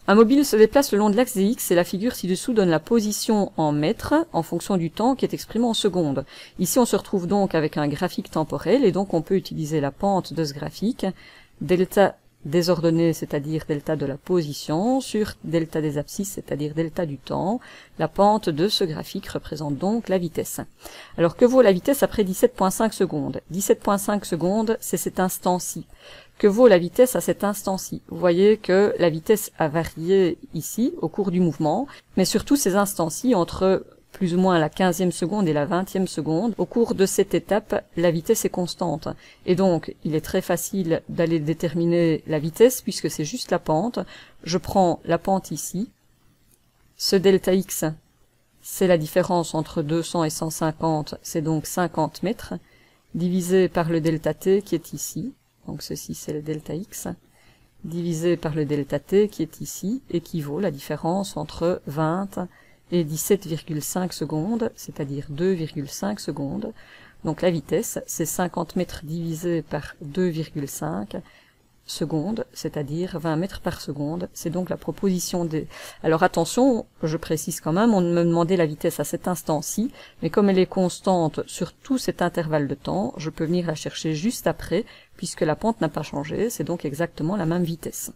Un mobile se déplace le long de l'axe des X et la figure ci-dessous donne la position en mètres en fonction du temps qui est exprimé en secondes. Ici, on se retrouve donc avec un graphique temporel et donc on peut utiliser la pente de ce graphique, delta des ordonnées, c'est-à-dire delta de la position, sur delta des abscisses, c'est-à-dire delta du temps. La pente de ce graphique représente donc la vitesse. Alors que vaut la vitesse après 17,5 secondes? 17,5 secondes, c'est cet instant-ci. Que vaut la vitesse à cet instant-ci? Vous voyez que la vitesse a varié ici au cours du mouvement, mais surtout ces instants-ci entre plus ou moins la 15e seconde et la 20e seconde, au cours de cette étape, la vitesse est constante. Et donc, il est très facile d'aller déterminer la vitesse, puisque c'est juste la pente. Je prends la pente ici. Ce delta x, c'est la différence entre 200 et 150, c'est donc 50 mètres, divisé par le delta t qui est ici. Donc ceci, c'est le delta x, divisé par le delta t qui est ici, équivaut la différence entre 20 et 17,5 secondes, c'est-à-dire 2,5 secondes. Donc la vitesse, c'est 50 mètres divisé par 2,5 secondes, c'est-à-dire 20 mètres par seconde. C'est donc la proposition des... Alors attention, je précise quand même, on me demandait la vitesse à cet instant-ci, mais comme elle est constante sur tout cet intervalle de temps, je peux venir la chercher juste après, puisque la pente n'a pas changé, c'est donc exactement la même vitesse.